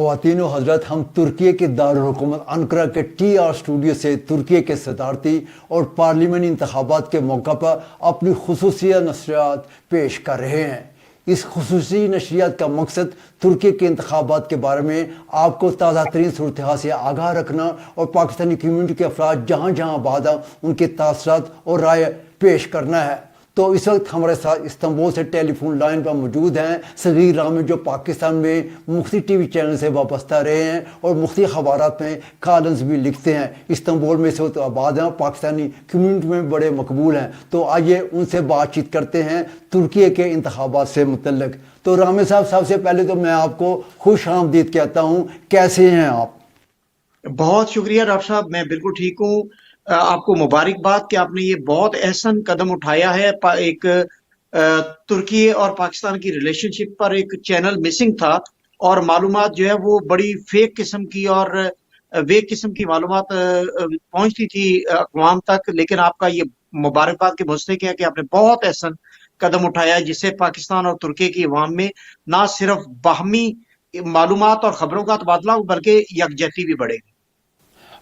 ख़वातीन व हज़रात, हम तुर्की के दारुल हुकूमत अंकारा के TR स्टूडियो से तुर्की के सदारती और पार्लिमानी इंतखाबात के मौका पर अपनी खुसूसी नशरियात पेश कर रहे हैं। इस खुसूसी नशरियात का मकसद तुर्की के इंतखाबात के बारे में आपको ताज़ा तरीन सूरत हाल से आगाह रखना और पाकिस्तानी कम्यूनिटी के अफराद जहाँ जहाँ आबाद हैं उनके तासरात और राय पेश करना है। तो इस वक्त हमारे साथ इस्तांबुल से टेलीफोन लाइन पर मौजूद हैं सगीर रामी, जो पाकिस्तान में मुख्तलिफ TV चैनल से वाबस्ता रहे हैं और मुख्तलिफ ख़बारात में कॉलम्स भी लिखते हैं। इस्तांबुल में से तो आबाद हैं, पाकिस्तानी कम्यूनिटी में बड़े मकबूल हैं। तो आइए उनसे बातचीत करते हैं तुर्की के इंतखाबात से मुतल्लिक। तो रामी साहब, सबसे पहले तो मैं आपको खुश आमदीद कहता हूँ, कैसे हैं आप? बहुत शुक्रिया डॉक्टर साहब, मैं बिल्कुल ठीक हूँ। आपको मुबारकबाद कि आपने ये बहुत अहसन कदम उठाया है। एक तुर्की और पाकिस्तान की रिलेशनशिप पर एक चैनल मिसिंग था और मालूमात जो है वो बड़ी फेक किस्म की और वेक किस्म की मालूमात पहुंचती थी अक़वाम तक, लेकिन आपका ये मुबारकबाद के मुस्तहिक है कि आपने बहुत अहसन कदम उठाया है, जिससे पाकिस्तान और तुर्की की अवाम में ना सिर्फ बाहमी मालूमात और खबरों का तबादला बल्कि यकजहती भी बढ़ेगी।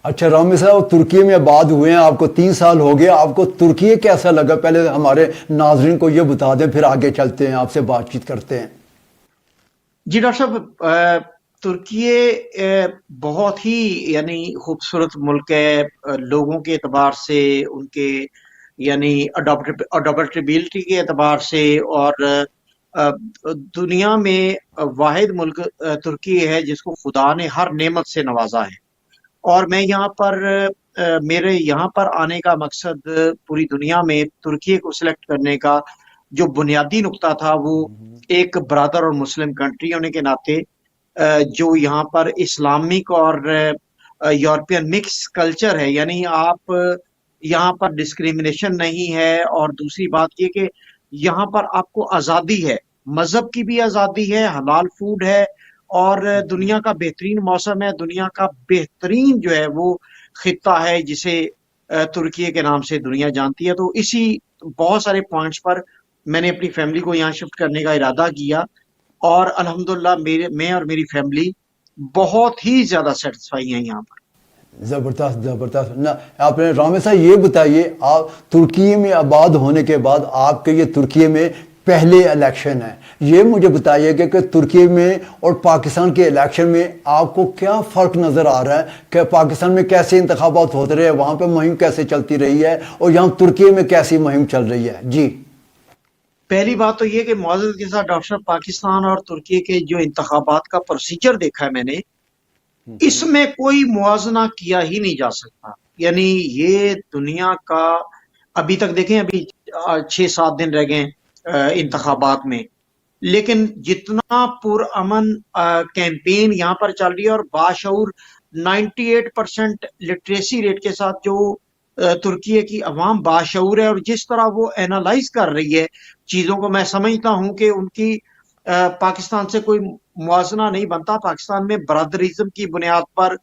अच्छा रामी साहब, तुर्की में आबाद हुए हैं, आपको 3 साल हो गए, आपको तुर्की कैसा लगा? पहले हमारे नाजरीन को ये बता दें, फिर आगे चलते हैं, आपसे बातचीत करते हैं। जी डॉक्टर साहब, तुर्की बहुत ही खूबसूरत मुल्क है। लोगों के एतबार से, उनके अडॉप्टेबिलिटी के एतबार से, और दुनिया में वाहिद मुल्क तुर्की है जिसको खुदा ने हर नेमत से नवाजा है। और मैं यहाँ पर मेरे यहाँ पर आने का मकसद पूरी दुनिया में तुर्की को सिलेक्ट करने का जो बुनियादी नुक्ता था वो एक ब्रादर और मुस्लिम कंट्री होने के नाते जो यहाँ पर इस्लामिक और यूरोपियन मिक्स कल्चर है, यानी आप यहाँ पर डिस्क्रिमिनेशन नहीं है। और दूसरी बात ये कि यहाँ पर आपको आज़ादी है, मजहब की भी आज़ादी है, हलाल फूड है और दुनिया का बेहतरीन मौसम है। दुनिया का बेहतरीन जो है वो खित्ता है जिसे तुर्की के नाम से दुनिया जानती है। तो इसी बहुत सारे पॉइंट्स पर मैंने अपनी फैमिली को यहाँ शिफ्ट करने का इरादा किया और अल्हम्दुलिल्लाह मैं और मेरी फैमिली बहुत ही ज्यादा सेटिस्फाई हैं यहाँ पर। ज़बरदस्त ज़बरदस्त ना। आपने रामी साहब ये बताइए, आप तुर्की में आबाद होने के बाद आपके ये तुर्की में पहले इलेक्शन है, ये मुझे बताइए कि तुर्की में और पाकिस्तान के इलेक्शन में आपको क्या फ़र्क नज़र आ रहा है कि पाकिस्तान में कैसे इंतखाबात होते रहे, वहाँ पे मुहिम कैसे चलती रही है और यहाँ तुर्की में कैसी मुहिम चल रही है? जी, पहली बात तो ये कि मौजूद के साथ डॉक्टर साहब, पाकिस्तान और तुर्की के जो इंतखाबात का प्रोसीजर देखा है मैंने, इसमें कोई मुआवजना किया ही नहीं जा सकता। यानी ये दुनिया का, अभी तक देखें, अभी 6-7 दिन रह गए इंतखाबात में, लेकिन जितना पुरअमन कैंपेन यहाँ पर चल रही है और बाशऊर 98% लिटरेसी रेट के साथ जो तुर्की की अवाम बाशऊर है और जिस तरह वो एनालाइज कर रही है चीजों को, मैं समझता हूं कि उनकी पाकिस्तान से कोई मुआवजना नहीं बनता। पाकिस्तान में बरादरिज्म की बुनियाद पर,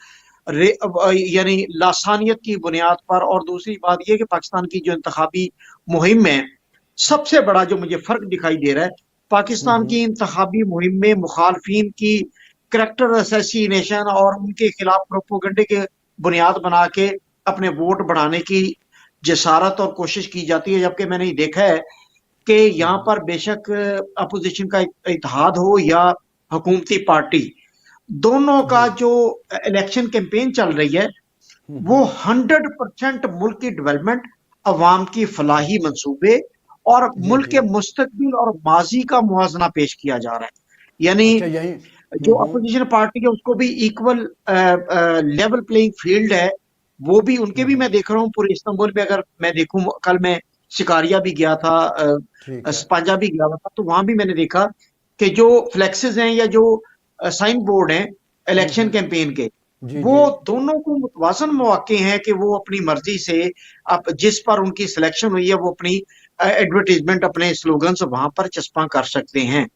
यानी लासानियत की बुनियाद पर, और दूसरी बात यह कि पाकिस्तान की जो इंतखाबी मुहिम है, सबसे बड़ा जो मुझे फर्क दिखाई दे रहा है, पाकिस्तान की इंतखाबी मुहिम में मुखालफिन की करैक्टर असैसिनेशन और उनके खिलाफ प्रोपोगंडे के बुनियाद बना के अपने वोट बढ़ाने की जसारत और कोशिश की जाती है। जबकि मैंने देखा है कि यहाँ पर बेशक अपोजिशन का इत्तेहाद हो या हुकूमती पार्टी, दोनों का जो इलेक्शन कैंपेन चल रही है वो 100% मुल्क की डेवलपमेंट, अवाम की फलाही मंसूबे और मुल्क के मुस्तकबिल और माजी का मुआवजना पेश किया जा रहा है। यानी जो अपोजिशन पार्टी है उसको भी इक्वल लेवल प्लेइंग फील्ड है, वो भी उनके भी मैं देख रहा हूँ पूरे इस्तांबुल में। अगर मैं देखूं, कल मैं शिकारिया भी गया था, स्पांजा भी गया था, तो वहां भी मैंने देखा कि जो फ्लेक्सेस हैं या जो साइन बोर्ड हैं इलेक्शन कैंपेन के, वो दोनों को मुतवाज़न मौके हैं कि वो अपनी मर्जी से जिस पर उनकी सिलेक्शन हुई है वो अपनी एडवर्टीजमेंट, अपने स्लोगन्स वहां पर चस्पा कर सकते हैं।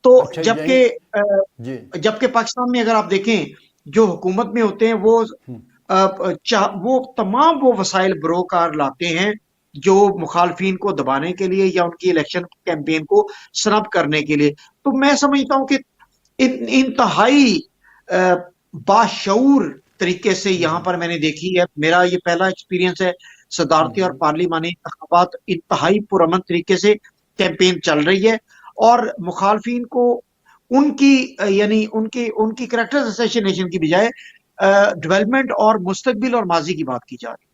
तो जबकि पाकिस्तान में अगर आप देखें, जो हुकूमत में होते हैं वो तमाम वो वसाइल बरोकार लाते हैं जो मुखालफिन को दबाने के लिए या उनकी इलेक्शन कैंपेन को स्नब करने के लिए। तो मैं समझता हूं कि इंतहाई बाशऊर तरीके से यहाँ पर मैंने देखी है। मेरा ये पहला एक्सपीरियंस है। सदारती और पार्लिमानी इंतखाबात इंतहाई पुरअमन तरीके से कैंपेन चल रही है और मुखालफिन को उनकी यानी उनकी उनकी करेक्टर असैसिनेशन की बजाय डेवलपमेंट और मुस्तकबिल और माजी की बात की जा रही है।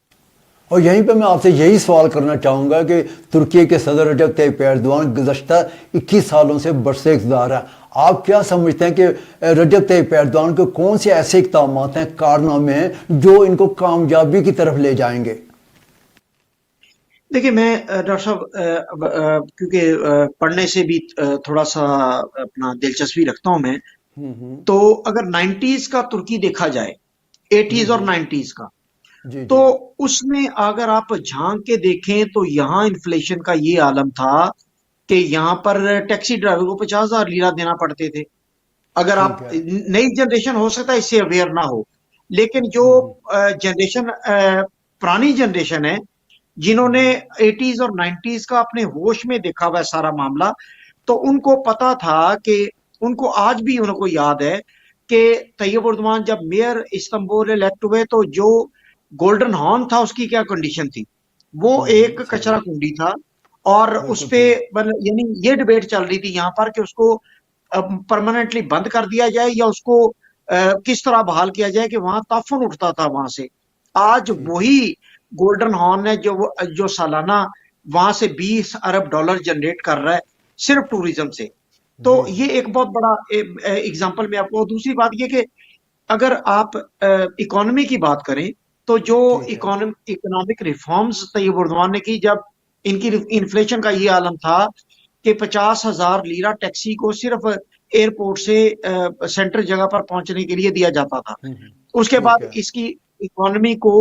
और यहीं पे मैं आपसे यही सवाल करना चाहूँगा कि तुर्की के सदर रजब तय्यिप एर्दोआन गुज़श्ता 21 सालों से बरसे इक़्तिदार हैं। आप क्या समझते हैं कि रजब तय्यिप एर्दोआन के कौन से ऐसे इक़दामात हैं, कारनामे हैं जो इनको कामयाबी की तरफ ले जाएंगे? देखिए, मैं डॉक्टर साहब क्योंकि पढ़ने से भी थोड़ा सा अपना दिलचस्पी रखता हूँ मैं, तो अगर 90s का तुर्की देखा जाए, 80s और 90s का, जी तो जी उसमें अगर आप झांक के देखें तो यहाँ इन्फ्लेशन का ये आलम था कि यहाँ पर टैक्सी ड्राइवर को 50,000 लीरा देना पड़ते थे। अगर ठीक आप है। नई जनरेशन हो सकता है इससे अवेयर ना हो, लेकिन जो जनरेशन पुरानी जनरेशन है जिन्होंने 80s और 90s का अपने होश में देखा हुआ है सारा मामला, तो उनको पता था कि उनको आज भी उनको याद है कि तैयब एर्दोआन जब मेयर इस्तांबुल इलेक्ट हुए तो जो गोल्डन हॉर्न था उसकी क्या कंडीशन थी। वो एक सही कचरा कुंडी था और उस बिल्कुल पे ठीक। मतलब यानी ये डिबेट चल रही थी यहाँ पर कि उसको परमानेंटली बंद कर दिया जाए या उसको किस तरह बहाल किया जाए कि वहां ताफुन उठता था वहां से। आज ठीक है। वही गोल्डन हॉर्न है जो सालाना वहां से 20 अरब डॉलर जनरेट कर रहा है सिर्फ टूरिज्म से। तो जी ये जी एक बहुत बड़ा एग्जांपल मैं आपको। दूसरी बात ये कि अगर आप इकोनॉमी की बात करें तो जो ठीक है। इकोनॉमिक रिफॉर्म्स तैयब एर्दोआन ने की, जब इनकी इन्फ्लेशन का ये आलम था कि 50,000 लीरा टैक्सी को सिर्फ एयरपोर्ट से सेंटर जगह पर पहुंचने के लिए दिया जाता था। उसके ठीक बाद है। इसकी इकोनॉमी को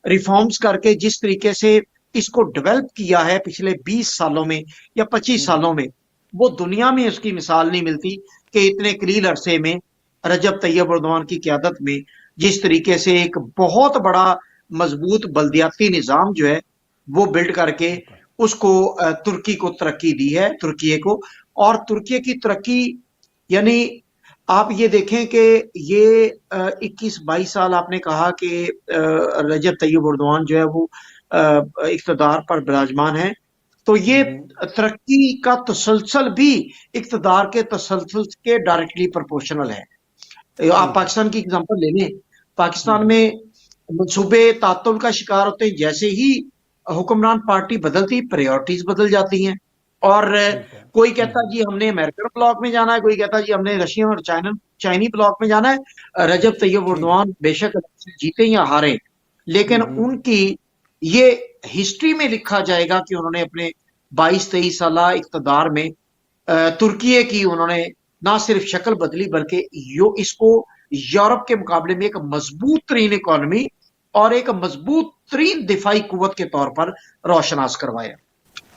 रिफॉर्म्स करके जिस तरीके से इसको डेवलप किया है पिछले 20 सालों में या 25 सालों में, वो दुनिया में उसकी मिसाल नहीं मिलती कि इतने कलील अरसे में रजब तैयब एर्दोआन की क़यादत में जिस तरीके से एक बहुत बड़ा मजबूत बल्दियाती निज़ाम जो है वो बिल्ड करके उसको तुर्की को तरक्की दी है, तुर्की को। और तुर्की की तरक्की यानी आप ये देखें कि ये 21-22 साल आपने कहा कि रजब तैयब एर्दोआन जो है वो इक़्तिदार पर विराजमान है, तो ये तरक्की का तसलसल भी इक़्तिदार के तसलसल के डायरेक्टली प्रोपोर्शनल है। आप ठीक है। पाकिस्तान की एग्जांपल ले लें, पाकिस्तान में मंसूबे तातुल का शिकार होते हैं, जैसे ही हुक्मरान पार्टी बदलती प्रायोरिटीज बदल जाती हैं। और ठीक है। कोई कहता जी हमने अमेरिकन ब्लॉक में जाना है, कोई कहता जी हमने रशियन और चाइनी ब्लॉक में जाना है। रजब तैयब ठीक है। एर्दोआन बेशक जीते या हारे, लेकिन उनकी ये हिस्ट्री में लिखा जाएगा कि उन्होंने अपने 22-23 साल इक़्तिदार में तुर्की की उन्होंने ना सिर्फ शक्ल बदली बल्कि इसको यूरोप के मुकाबले में एक मजबूत तरीन इकोनॉमी और एक मजबूत तरीन दिफाई कुव्वत के तौर पर रोशनास करवाया।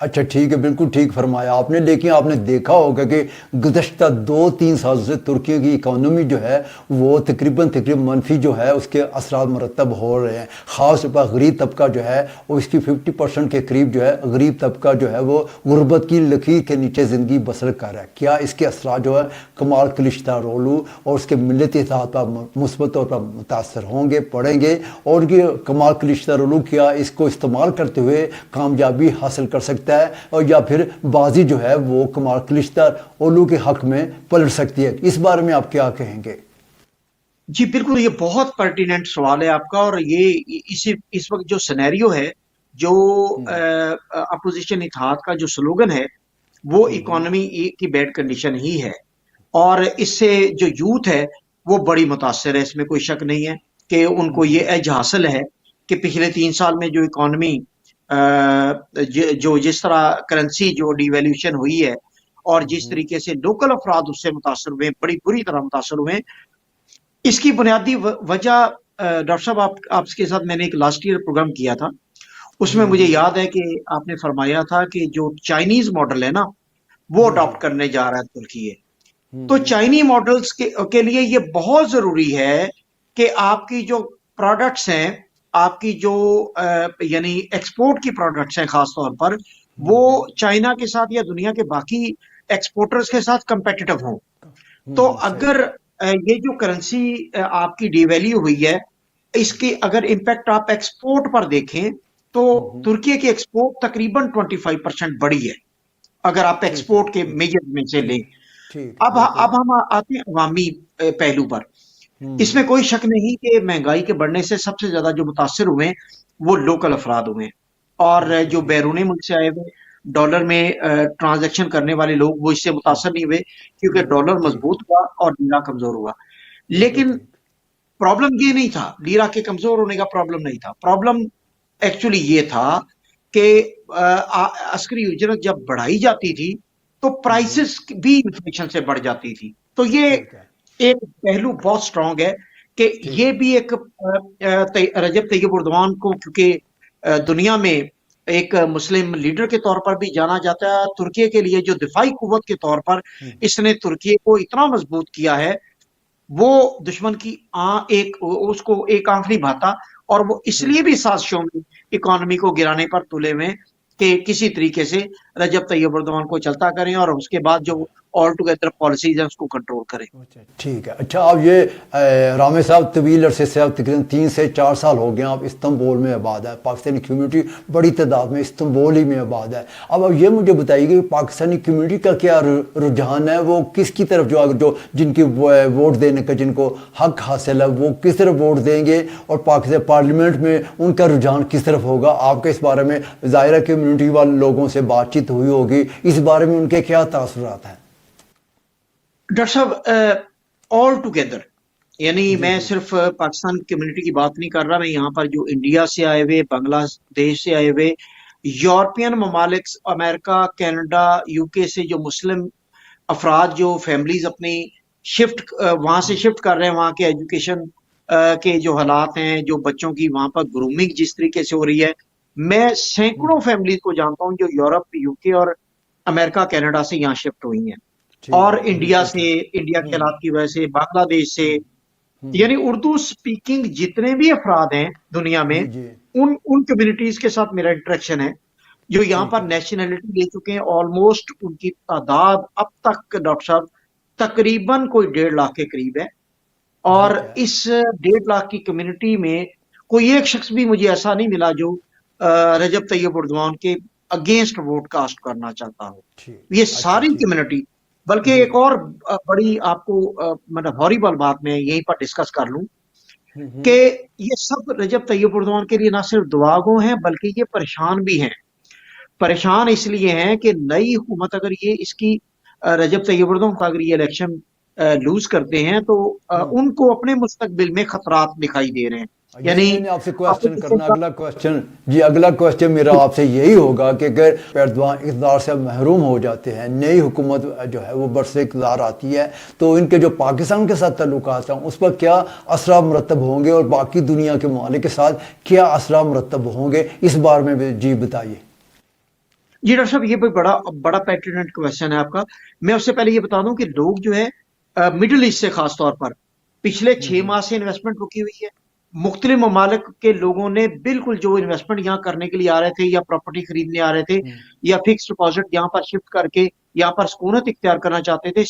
अच्छा ठीक है, बिल्कुल ठीक फरमाया आपने। लेकिन आपने देखा होगा कि गुज़श्ता 2-3 साल से तुर्की की इकोनॉमी जो है वो तकरीबन मनफी जो है उसके असरात मरतब हो रहे हैं। ख़ास तौर पर गरीब तबका जो है वो इसकी 50% के करीब जो है गरीब तबका जो है वो गुर्बत की लकीर के नीचे ज़िंदगी बसर कर रहा है। क्या इसके असरात जो है कमाल क्लिश्तारोलू और उसके मिलती इत्तेहाद पर मुस्बत तौर पर मुतासर होंगे, पड़ेंगे? और कि कमाल क्लिश्तारोलू क्या इसको इस्तेमाल करते हुए कामयाबी हासिल कर सकते है और या फिर बाजी जो है वो कमाल क्लिश्तारोलू के हक में पलट सकती है? इस बारे में आप क्या कहेंगे? जी बिल्कुल, ये बहुत पर्टिनेंट सवाल है आपका। और ये इस वक्त जो सिनेरियो है, जो अपोजिशन इत्तेहाद का जो स्लोगन है, वो इकोनॉमी की बैड कंडीशन ही है। और इससे जो यूथ है वो बड़ी मुतासर है, इसमें कोई शक नहीं है कि उनको ये एज हासिल है कि पिछले 3 साल में जो इकोनॉमी जो जिस तरह करेंसी जो डिवैल्यूएशन हुई है और जिस तरीके से लोकल अफराद उससे मुतासर हुए, बड़ी बुरी तरह मुतासर हुए, इसकी बुनियादी वजह डॉक्टर साहब आपके साथ मैंने एक लास्ट ईयर प्रोग्राम किया था, उसमें मुझे याद है कि आपने फरमाया था कि जो चाइनीज मॉडल है ना वो अडॉप्ट करने जा रहा है तुर्की। तो चाइनी मॉडल्स के लिए ये बहुत जरूरी है कि आपकी जो प्रोडक्ट्स हैं, आपकी जो यानी एक्सपोर्ट की प्रोडक्ट्स हैं खास तौर पर, वो चाइना के साथ या दुनिया के बाकी एक्सपोर्टर्स के साथ कंपेटिटिव हों। तो अगर یہ جو کرنسی آپ کی ڈی ویلیو ہوئی ہے، اس کی اگر امپیکٹ آپ ایکسپورٹ پر دیکھیں تو ترکی کی ایکسپورٹ تقریباً 25% بڑی ہے اگر آپ ٹھیک ہے ایکسپورٹ کے میجر میں سے لیں۔ ٹھیک ٹھیک بالکل اب ہم آتے ہیں عوامی پہلو پر۔ اس ہوں میں کوئی شک نہیں کہ مہنگائی کے بڑھنے سے سب سے زیادہ جو متاثر ہوئے ہیں وہ لوکل افراد ہوئے ہیں، اور بالکل جو ٹھیک بیرونی ملک سے آئے ہوئے ڈالر میں ٹرانزیکشن کرنے والے لوگ وہ اس سے متاثر نہیں ہوئے، کیونکہ ڈالر ٹھیک مضبوط ہوا اور لیرا کمزور ہوا۔ بالکل لیکن ٹھیک پرابلم یہ نہیں تھا، لیرا کے کمزور ہونے کا پرابلم نہیں تھا، پرابلم ایکچولی یہ تھا کہ عسکری اجرت جب بڑھائی جاتی تھی تو پرائسز بھی انفلیشن سے بڑھ جاتی تھی۔ تو یہ ٹھیک ہے ایک پہلو بہت سٹرونگ ہے کہ ٹھیک یہ ہے بھی ایک رجب طیب اردوان کو، کیونکہ دنیا میں ایک مسلم لیڈر کے طور پر بھی جانا جاتا ہے، ترکی کے لیے جو دفاعی قوت کے طور پر اس نے ترکی کو اتنا مضبوط کیا ہے، وہ دشمن کی اس کو ایک آنکھ نہیں بھاتا، اور وہ اس ٹھیک لیے بھی سازشوں میں اکانومی کو گرانے پر تلے ہوئے کہ کسی طریقے سے رجب طیب اردوان کو چلتا کریں اور اس کے بعد جو آل ٹوگیدر پالیسیز ہیں اس کو کنٹرول کریں۔ ٹھیک ہے۔ اچھا اب یہ رامے صاحب طویل عرصے سے اب تقریباً 3 سے 4 سال ہو گئے آپ استنبول میں آباد ہے، پاکستانی کمیونٹی بڑی تعداد میں استنبول ہی میں آباد ہے۔ اب یہ مجھے بتائیے کہ پاکستانی کمیونٹی کا کیا رجحان ہے، وہ کس کی طرف جو جن کی ووٹ دینے کا جن کو حق حاصل ہے وہ کس طرف ووٹ دیں گے، اور پاکستان پارلیمنٹ میں ان کا رجحان کس طرف ہوگا؟ آپ کے اس بارے میں ظاہرہ کمیونٹی والے لوگوں سے بات چیت ہوئی ہوگی، اس بارے میں ان کے کیا تاثرات ہیں؟ ڈاکٹر صاحب آل ٹوگیدر، یعنی میں صرف پاکستان کمیونٹی کی بات نہیں کر رہا، میں یہاں پر جو انڈیا سے آئے ہوئے، بنگلہ دیش سے آئے ہوئے، یورپین ممالک، امریکہ، کینیڈا، یو کے سے جو مسلم افراد، جو فیملیز اپنی وہاں سے شفٹ کر رہے ہیں، وہاں کے ایجوکیشن کے جو حالات ہیں، جو بچوں کی وہاں پر گرومنگ جس طریقے سے ہو رہی ہے، میں سینکڑوں فیملیز کو جانتا ہوں جو یورپ، یو کے اور امریکہ، کینیڈا سے یہاں شفٹ ہوئی ہیں، ٹھیک اور ہے انڈیا بالکل سے، ٹھیک انڈیا کے حالات کی وجہ سے، بنگلہ دیش سے، یعنی اردو سپیکنگ جتنے بھی افراد ہیں دنیا میں، جی جی ان کمیونٹیز کے ساتھ میرا انٹریکشن ہے جو یہاں ٹھیک پر ہے نیشنلٹی لے چکے ہیں۔ آلموسٹ ان کی تعداد اب تک ڈاکٹر صاحب تقریباً کوئی 1.5 لاکھ کے قریب ہے، اور ٹھیک ہے اس 1.5 لاکھ کی کمیونٹی میں کوئی ایک شخص بھی مجھے ایسا نہیں ملا جو رجب طیب اردوان کے اگینسٹ ووٹ کاسٹ کرنا چاہتا ہو۔ ٹھیک یہ اچھا ساری ٹھیک کمیونٹی، بلکہ جی ایک اور بڑی آپ کو مطلب ہاریبل بات میں یہیں پر ڈسکس کر لوں کہ یہ سب رجب طیب اردوان کے لیے نہ صرف دعا گو ہیں بلکہ یہ پریشان بھی ہیں۔ پریشان اس لیے ہیں کہ نئی حکومت اگر یہ اس کی رجب طیب اردوان کو اگر یہ الیکشن لوز کرتے ہیں تو ان کو اپنے مستقبل میں خطرات دکھائی دے رہے ہیں، یہی یعنی میں نے آپ سے کوشچن اپوزیشن کرنا، کا۔ اگلا کوشچن جی، اگلا کوشچن میرا آپ سے یہی ہوگا کہ اگر ایردوان اقتدار سے محروم ہو جاتے ہیں، نئی حکومت جو ہے وہ برس اقتدار آتی ہے، تو ان کے جو پاکستان کے ساتھ تعلقات ہیں اس پر کیا اثرات مرتب ہوں گے، اور باقی دنیا کے ممالک کے ساتھ کیا اثرات مرتب ہوں گے، اس بارے میں بھی جی بتائیے۔ جی ڈاکٹر صاحب، یہ بھی بڑا بڑا پیٹرنٹ کوشچن ہے آپ کا۔ میں اس سے پہلے یہ بتا دوں کہ لوگ جو ہے مڈل ایسٹ سے خاص طور پر پچھلے 6 ماہ سے انویسٹمنٹ رکی ہوئی ہے۔ مختلف ممالک کے لوگوں نے بالکل جو انویسٹمنٹ یہاں کرنے کے لیے آ رہے تھے یا پراپرٹی خریدنے آ رہے تھے یا فکس ڈپازٹ یہاں پر شفٹ کر کے یہاں پر سکونت اختیار کرنا چاہتے تھے،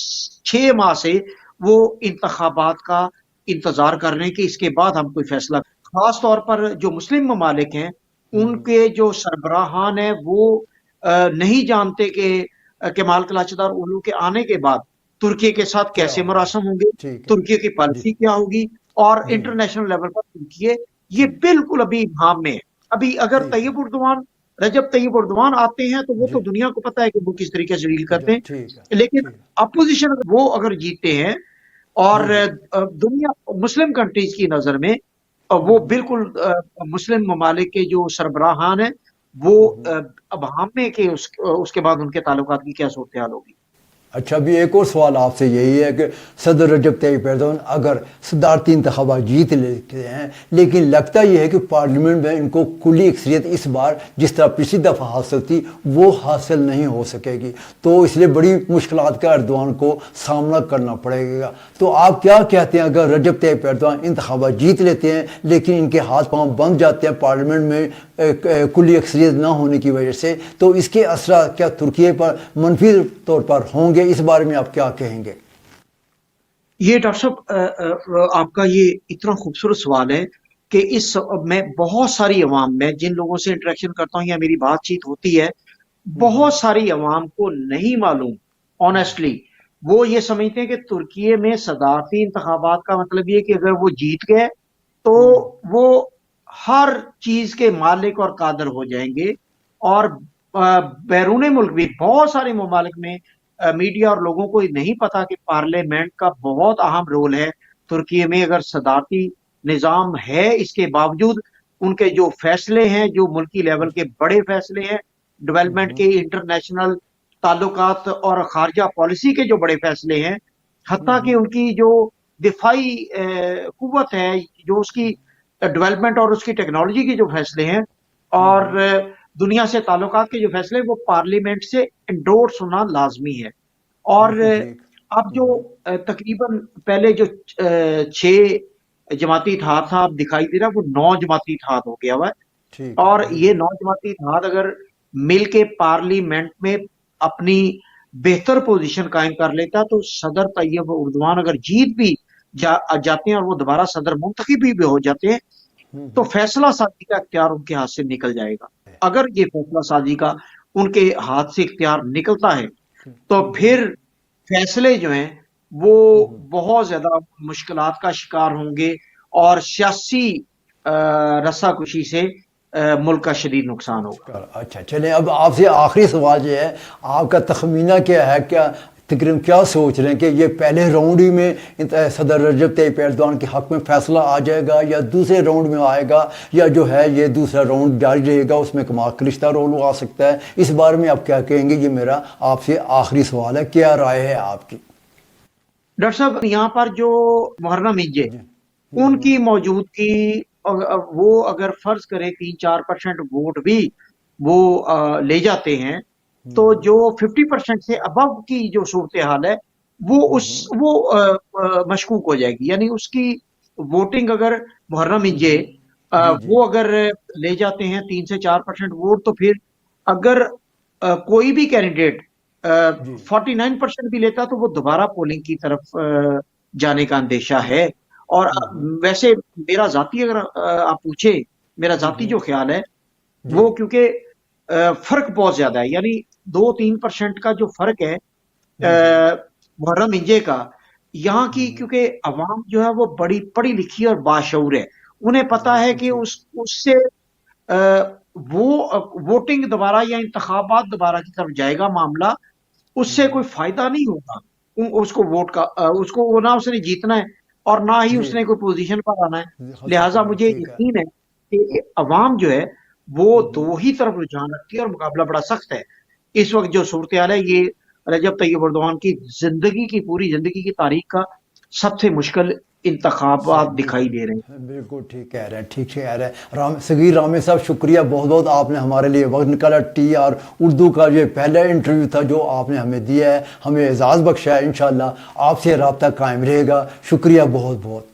6 ماہ سے وہ انتخابات کا انتظار کر رہے ہیں کہ اس کے بعد ہم کوئی فیصلہ۔ خاص طور پر جو مسلم ممالک ہیں ان کے جو سربراہان ہیں وہ نہیں جانتے کہ کمال کلاشدار اولو کے آنے کے بعد ترکی کے ساتھ کیا کیسے ہوگا؟ مراسم ہوں گے، ٹھیک ہے ترکی کی جی پالیسی کیا ہوگی، اور جی انٹرنیشنل لیول پر ترکی یہ بالکل ابھی ابہام میں ہے۔ ابھی اگر ٹھیک ہے رجب طیب اردوان آتے ہیں تو وہ جی تو دنیا کو پتہ ہے کہ وہ کس طریقے سے ڈیل کرتے ٹھیک ہے ہیں، لیکن ٹھیک ہے اپوزیشن وہ اگر جیتے ہیں اور جی جی دنیا مسلم کنٹریز کی نظر میں وہ بالکل مسلم ممالک کے جو سربراہان ہیں وہ اب ہم میں کہ اس کے بعد ان کے تعلقات کی کیا صورتحال ہوگی۔ اچھا، ابھی ایک اور سوال آپ سے یہی ہے کہ صدر رجب طیب ایردوان اگر صدارتی انتخابات جیت لیتے ہیں، لیکن لگتا یہ ہے کہ پارلیمنٹ میں ان کو کلی اکثریت اس بار جس طرح پچھلی دفعہ حاصل تھی وہ حاصل نہیں ہو سکے گی، تو اس لیے بڑی مشکلات کا ایردوان کو سامنا کرنا پڑے گا۔ تو آپ کیا کہتے ہیں اگر رجب طیب ایردوان انتخابات جیت لیتے ہیں لیکن ان کے ہاتھ پاؤں بند جاتے ہیں پارلیمنٹ میں کلی اکثریت نہ ہونے کی وجہ سے، تو اس کے اثرات کیا ترکی پر منفی طور پر ہوں گے؟ اس بارے میں آپ کیا کہیں گے؟ یہ ڈاکٹر صاحب آپ کا یہ اتنا خوبصورت سوال ہے کہ اس میں بہت ساری عوام، میں جن لوگوں سے انٹریکشن کرتا ہوں یا میری بات چیت ہوتی ہے، بہت ساری عوام کو نہیں معلوم آنےسٹلی. وہ یہ سمجھتے ہیں کہ ترکیے میں صدارتی انتخابات کا مطلب یہ کہ اگر وہ جیت گئے تو وہ ہر چیز کے مالک اور قادر ہو جائیں گے. اور بیرون ملک بھی بہت سارے ممالک میں میڈیا اور لوگوں کو نہیں پتا کہ پارلیمنٹ کا بہت اہم رول ہے ترکیے میں. اگر صدارتی نظام ہے، اس کے باوجود ان کے جو فیصلے ہیں، جو ملکی لیول کے بڑے فیصلے ہیں، ڈیولپمنٹ کے، انٹرنیشنل تعلقات اور خارجہ پالیسی کے جو بڑے فیصلے ہیں، حتیٰ کہ ان کی جو دفاعی قوت ہے، جو اس کی ڈیولپمنٹ اور اس کی ٹیکنالوجی کے جو فیصلے ہیں، اور دنیا سے تعلقات کے جو فیصلے، وہ پارلیمنٹ سے انڈورس ہونا لازمی ہے. اور بالکل ٹھیک. اب جو تقریباً پہلے جو 6 جماعتی اتحاد تھا، اب دکھائی دے رہا وہ 9 جماعتی اتحاد ہو گیا ہوا ہے. ٹھیک ہے. اور یہ 9 جماعتی اتحاد اگر مل کے پارلیمنٹ میں اپنی بہتر پوزیشن قائم کر لیتا تو صدر طیب اردوان اگر جیت بھی جاتے ہیں اور وہ دوبارہ صدر منتخب بھی ہو جاتے ہیں تو فیصلہ سازی کا اختیار ان کے ہاتھ سے نکل جائے گا. اگر یہ فیصلہ سازی کا ان کے ہاتھ سے اختیار نکلتا ہے تو پھر فیصلے جو ہیں وہ بہت زیادہ مشکلات کا شکار ہوں گے اور سیاسی رسا کشی سے ملک کا شدید نقصان ہوگا. اچھا چلیں، اب آپ سے آخری سوال یہ ہے، آپ کا تخمینہ کیا ہے، کیا تقریباً کیا سوچ رہے ہیں کہ یہ پہلے راؤنڈ ہی میں صدر رجب طیب ایردوان کے حق میں فیصلہ آ جائے گا، یا دوسرے راؤنڈ میں آئے گا، یا جو ہے یہ دوسرا راؤنڈ جاری رہے گا، اس میں کمال کلشتہ رول آ سکتا ہے؟ اس بارے میں آپ کیا کہیں گے؟ یہ میرا آپ سے آخری سوال ہے، کیا رائے ہے آپ کی؟ ڈاکٹر صاحب یہاں پر جو محرم انجے ان کی موجودگی، وہ اگر فرض کریں 3-4% ووٹ بھی وہ لے جاتے ہیں تو جو 50% سے ابو کی جو صورتحال ہے وہ مشکوک ہو جائے گی. یعنی اس کی ووٹنگ اگر محرم انجے وہ اگر لے جاتے ہیں 3 سے 4% ووٹ، تو پھر اگر کوئی بھی کینڈیڈیٹ 49% بھی لیتا تو وہ دوبارہ پولنگ کی طرف جانے کا اندیشہ ہے. اور ویسے میرا ذاتی، اگر آپ پوچھے، میرا ذاتی جو خیال ہے وہ کیونکہ فرق بہت زیادہ ہے، یعنی 2-3% کا جو فرق ہے محرم انجے کا، یہاں کی کیونکہ عوام جو ہے وہ بڑی پڑھی لکھی اور باشعور ہے، انہیں پتا ہے کہ اس سے وہ ووٹنگ دوبارہ یا انتخابات دوبارہ کی طرف جائے گا معاملہ، اس سے کوئی فائدہ نہیں ہوگا اس کو ووٹ کا. اس کو نہ اس نے جیتنا ہے اور نہ ہی اس نے کوئی پوزیشن پر آنا ہے. لہٰذا مجھے یقین ہے کہ عوام جو ہے وہ دو ہی طرف رجحان رکھتی ہے اور مقابلہ بڑا سخت ہے. اس وقت جو صورتحال ہے یہ رجب طیب اردوان کی زندگی کی، پوری زندگی کی تاریخ کا سب سے مشکل انتخابات دکھائی دے رہے ہیں. بالکل ٹھیک کہہ رہے ہیں، ٹھیک کہہ رہے ہیں. صغیر رامے صاحب، شکریہ بہت بہت، آپ نے ہمارے لیے وقت نکالا. ٹی آر اردو کا یہ پہلا انٹرویو تھا جو آپ نے ہمیں دیا ہے، ہمیں اعزاز بخشا ہے. انشاءاللہ آپ سے رابطہ قائم رہے گا. شکریہ بہت بہت.